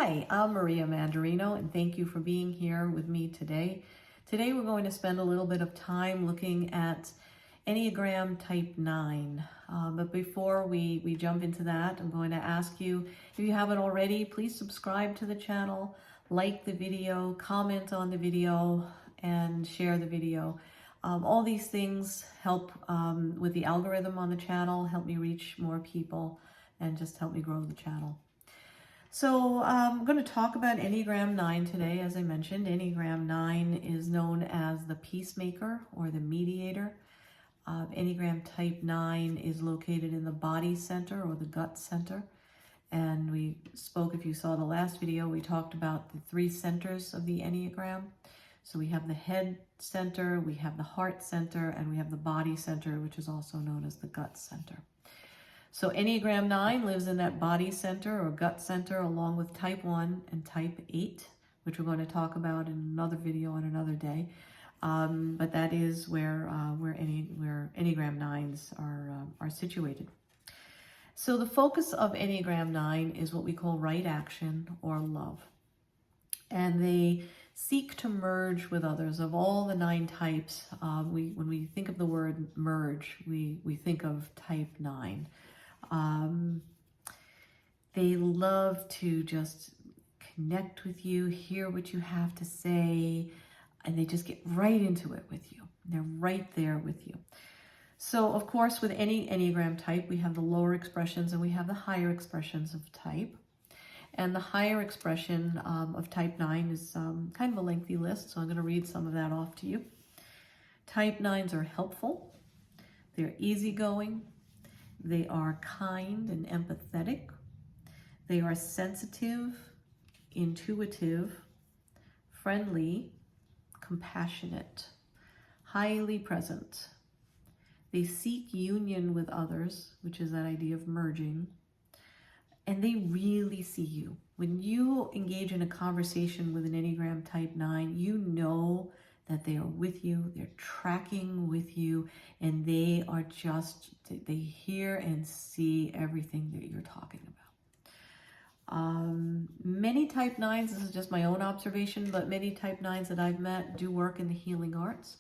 Hi, I'm Maria Mandarino, and thank you for being here with me today. Today we're going to spend a little bit of time looking at Enneagram Type 9. But before we jump into that, I'm going to ask you, if you haven't already, please subscribe to the channel, like the video, comment on the video, and share the video. All these things help with the algorithm on the channel, help me reach more people, and just help me grow the channel. So I'm going to talk about Enneagram 9 today. As I mentioned, Enneagram 9 is known as the peacemaker or the mediator. Enneagram Type 9 is located in the body center or the gut center. And we spoke, if you saw the last video, we talked about the three centers of the Enneagram. So we have the head center, we have the heart center, and we have the body center, which is also known as the gut center. So Enneagram 9 lives in that body center or gut center along with Type 1 and Type 8, which we're going to talk about in another video on another day. But that is where Enneagram 9s are situated. So the focus of Enneagram 9 is what we call right action or love. And they seek to merge with others. Of all the 9 types, when we think of the word merge, we think of Type 9. They love to just connect with you, hear what you have to say, and they just get right into it with you. They're right there with you. So, of course, with any Enneagram type, we have the lower expressions and we have the higher expressions of type. And the higher expression of Type 9 is kind of a lengthy list, so I'm going to read some of that off to you. Type 9s are helpful. They're easygoing. They are kind and empathetic. They are sensitive, intuitive, friendly, compassionate, highly present. They seek union with others, which is that idea of merging. And they really see you. When you engage in a conversation with an Enneagram Type 9, you know that they are with you, they're tracking with you, and they hear and see everything that you're talking about. Many Type 9s, this is just my own observation, but many Type 9s that I've met do work in the healing arts.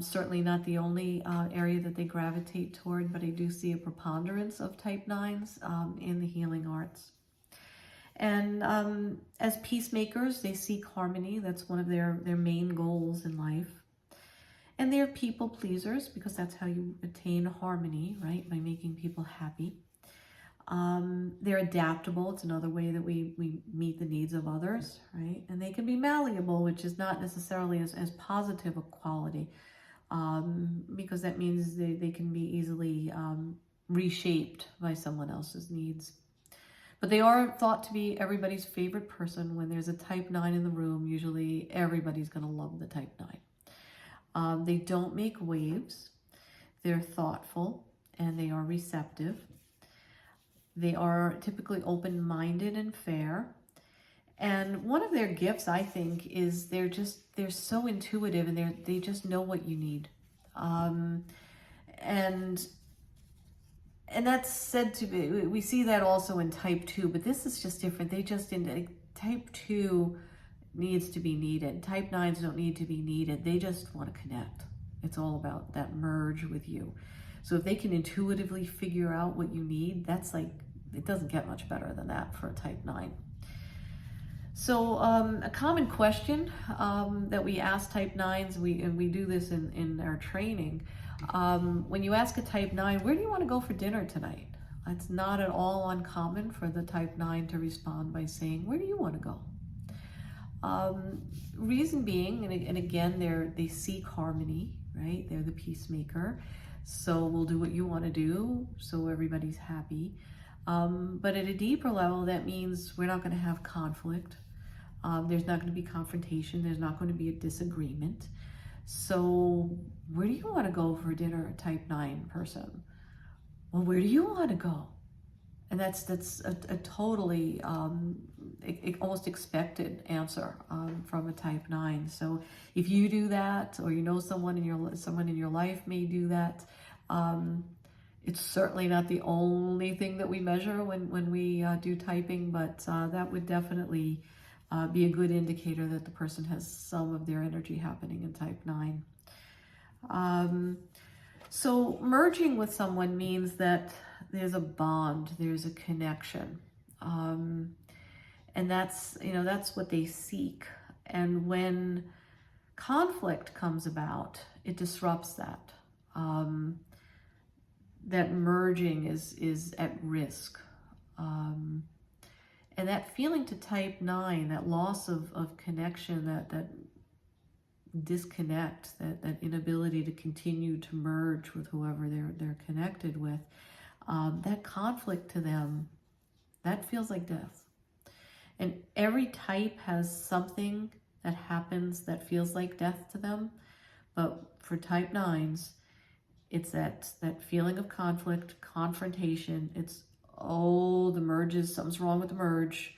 Certainly not the only area that they gravitate toward, but I do see a preponderance of Type 9s in the healing arts. And as peacemakers, they seek harmony. That's one of their main goals in life. And they're people pleasers because that's how you attain harmony, right? By making people happy. They're adaptable. It's another way that we meet the needs of others, right? And they can be malleable, which is not necessarily as positive a quality because that means they can be easily reshaped by someone else's needs. But they are thought to be everybody's favorite person. When there's a Type 9 in the room, usually everybody's going to love the Type 9. They don't make waves. They're thoughtful and they are receptive. They are typically open-minded and fair. And one of their gifts, I think, is they're so intuitive and they just know what you need. And that's said to be, we see that also in Type 2, but this is just different. Type 2 needs to be needed. Type 9s don't need to be needed. They just want to connect. It's all about that merge with you. So if they can intuitively figure out what you need, that's like, it doesn't get much better than that for a Type 9. So a common question that we ask Type 9s, and we do this in our training, when you ask a Type 9, where do you want to go for dinner tonight? It's not at all uncommon for the Type 9 to respond by saying, where do you want to go? Reason being, and again, they seek harmony, right? They're the peacemaker. So we'll do what you want to do so everybody's happy. But at a deeper level, that means we're not going to have conflict. There's not going to be confrontation. There's not going to be a disagreement. So where do you want to go for dinner, a Type 9 person? Well, where do you want to go? And that's a totally almost expected answer from a Type 9. So if you do that, or you know someone in your life may do that, It's certainly not the only thing that we measure when we do typing, but that would definitely be a good indicator that the person has some of their energy happening in type 9. So merging with someone means that there's a bond, there's a connection. And that's what they seek. And when conflict comes about, it disrupts that. That merging is at risk. And that feeling to type 9, that loss of connection, that disconnect, that inability to continue to merge with whoever they're connected with, that conflict to them, that feels like death. And every type has something that happens that feels like death to them. But for type 9s, it's that feeling of conflict, confrontation. It's, oh, the merge is, something's wrong with the merge.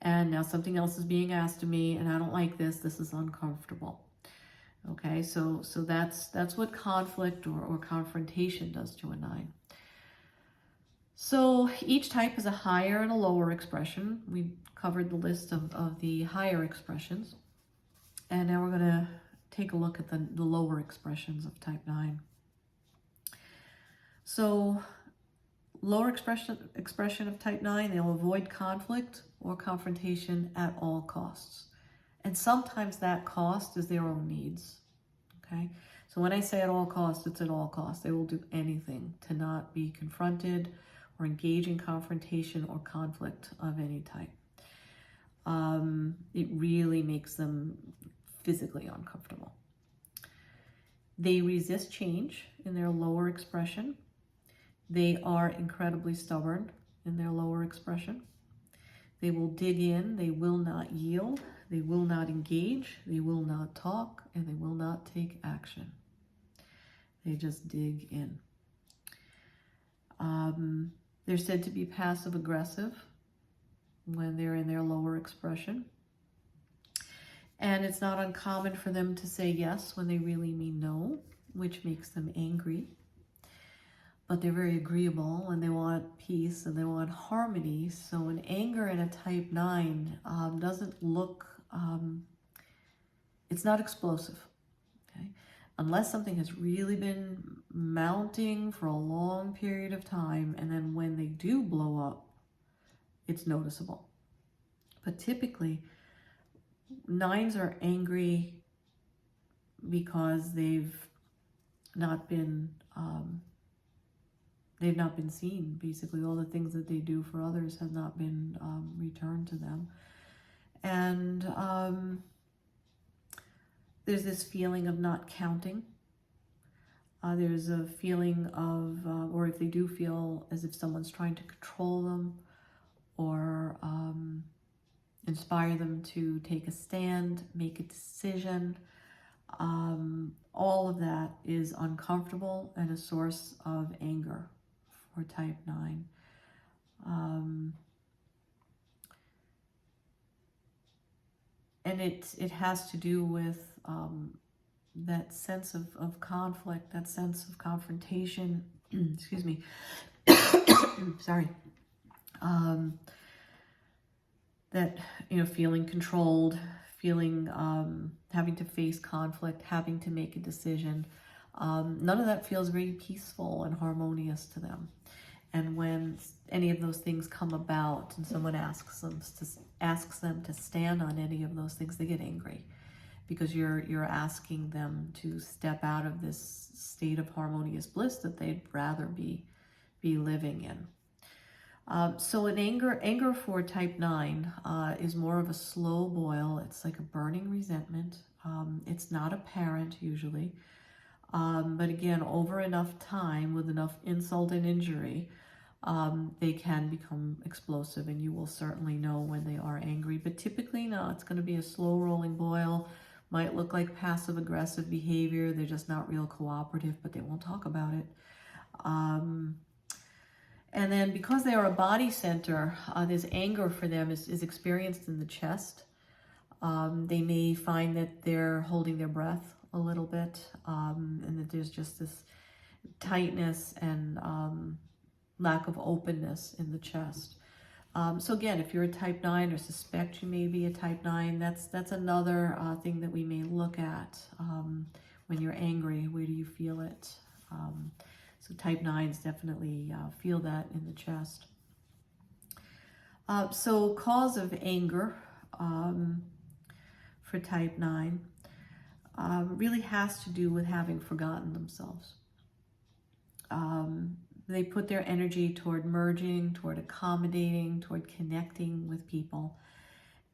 And now something else is being asked of me, and I don't like this. This is uncomfortable. Okay, so that's what conflict or confrontation does to a 9. So each type is a higher and a lower expression. We covered the list of the higher expressions. And now we're going to take a look at the lower expressions of type 9. So lower expression of type 9, they'll avoid conflict or confrontation at all costs. And sometimes that cost is their own needs. Okay? So when I say at all costs, it's at all costs. They will do anything to not be confronted or engage in confrontation or conflict of any type. It really makes them physically uncomfortable. They resist change in their lower expression. They are incredibly stubborn in their lower expression. They will dig in. They will not yield. They will not engage. They will not talk. And they will not take action. They just dig in. They're said to be passive-aggressive when they're in their lower expression. And it's not uncommon for them to say yes when they really mean no, which makes them angry. But they're very agreeable, and they want peace, and they want harmony. So an anger in a type 9 doesn't look, it's not explosive. Okay? Unless something has really been mounting for a long period of time, and then when they do blow up, it's noticeable. But typically, 9s are angry because they've not been seen. Basically, all the things that they do for others have not been returned to them. And there's this feeling of not counting. There's a feeling of, or if they do feel as if someone's trying to control them or inspire them to take a stand, make a decision, all of that is uncomfortable and a source of anger for type 9. And it has to do with that sense of conflict, that sense of confrontation, excuse me, sorry, that, feeling controlled, feeling, having to face conflict, having to make a decision. None of that feels very peaceful and harmonious to them. And when any of those things come about and someone asks them to stand on any of those things, they get angry because you're asking them to step out of this state of harmonious bliss that they'd rather be living in. So an anger for type 9 is more of a slow boil. It's like a burning resentment. It's not apparent usually. But again, over enough time, with enough insult and injury, they can become explosive, and you will certainly know when they are angry. But typically, no, it's going to be a slow rolling boil. Might look like passive-aggressive behavior. They're just not real cooperative, but they won't talk about it. And then because they are a body center, this anger for them is experienced in the chest. They may find that they're holding their breath a little bit, and that there's just this tightness and lack of openness in the chest. So again, if you're a type 9 or suspect you may be a type 9, that's another thing that we may look at. When you're angry, where do you feel it? So type 9s definitely feel that in the chest. So cause of anger for type 9 really has to do with having forgotten themselves. They put their energy toward merging, toward accommodating, toward connecting with people.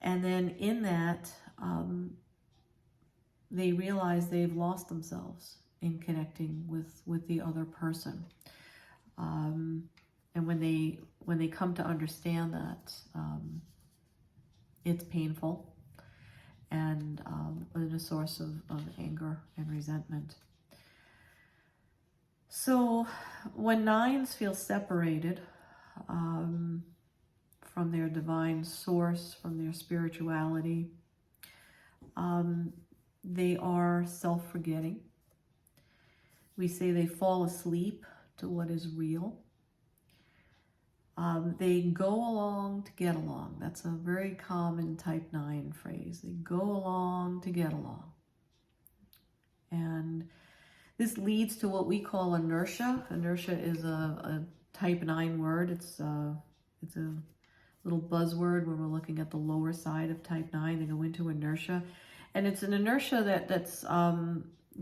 And then in that, they realize they've lost themselves in connecting with the other person. And when they come to understand that, it's painful and a source of anger and resentment. So when 9s feel separated from their divine source, from their spirituality, they are self-forgetting. We say they fall asleep to what is real. They go along to get along. That's a very common type 9 phrase. They go along to get along. And this leads to what we call inertia. Inertia is a type 9 word. It's a little buzzword when we're looking at the lower side of type 9. They go into inertia. And it's an inertia that's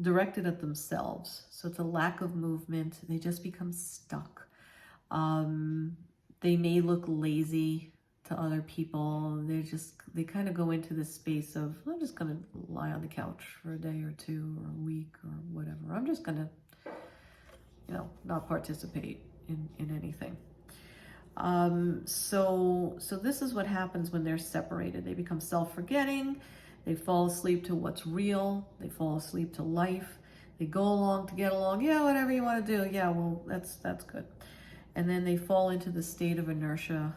directed at themselves. So it's a lack of movement. They just become stuck. They may look lazy to other people. They kind of go into this space of, I'm just going to lie on the couch for a day or two or a week or whatever. I'm just going to, not participate in anything. So this is what happens when they're separated. They become self-forgetting. They fall asleep to what's real. They fall asleep to life. They go along to get along. Yeah, whatever you want to do. Yeah, well, that's good. And then they fall into the state of inertia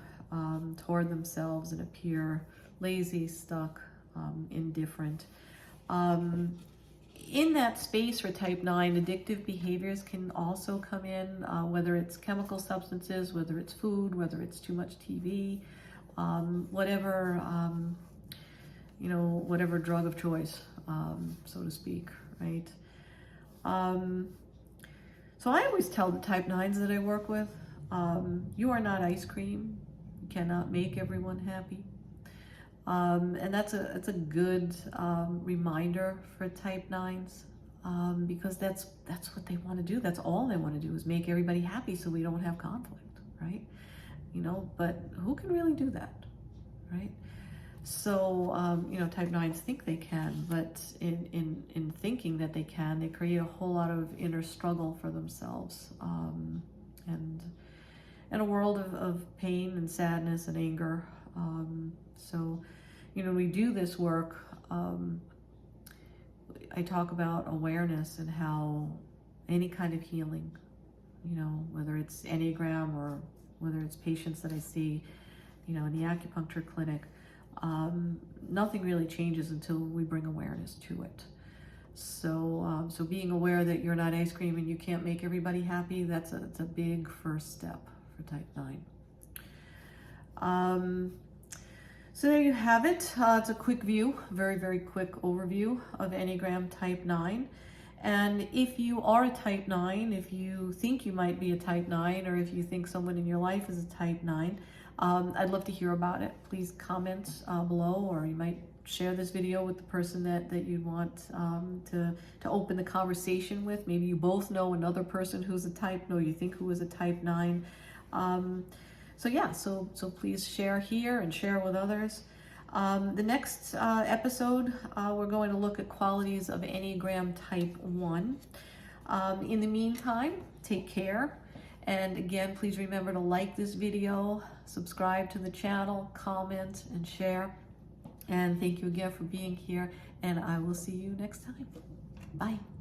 toward themselves and appear lazy, stuck, indifferent. In that space for type 9, addictive behaviors can also come in, whether it's chemical substances, whether it's food, whether it's too much TV, whatever drug of choice, so to speak, right? So I always tell the type 9s that I work with, you are not ice cream. You cannot make everyone happy. And that's a good reminder for type 9s, because that's what they want to do. That's all they want to do is make everybody happy so we don't have conflict, right? But who can really do that, right? So, type 9s think they can, but in thinking that they can, they create a whole lot of inner struggle for themselves, and a world of pain and sadness and anger. So, we do this work. I talk about awareness and how any kind of healing, whether it's Enneagram or whether it's patients that I see, in the acupuncture clinic, nothing really changes until we bring awareness to it. So, so being aware that you're not ice cream and you can't make everybody happy, it's a big first step for type 9. So there you have it. It's a quick view, very, very quick overview of Enneagram Type 9. And if you are a Type 9, if you think you might be a Type 9, or if you think someone in your life is a Type 9, I'd love to hear about it. Please comment below, or you might share this video with the person that you want to open the conversation with. Maybe you both know another person who's a Type, you think who is a Type 9. So please share here and share with others. The next episode, we're going to look at qualities of Enneagram Type 1. In the meantime, take care. And again, please remember to like this video, subscribe to the channel, comment, and share. And thank you again for being here. And I will see you next time. Bye.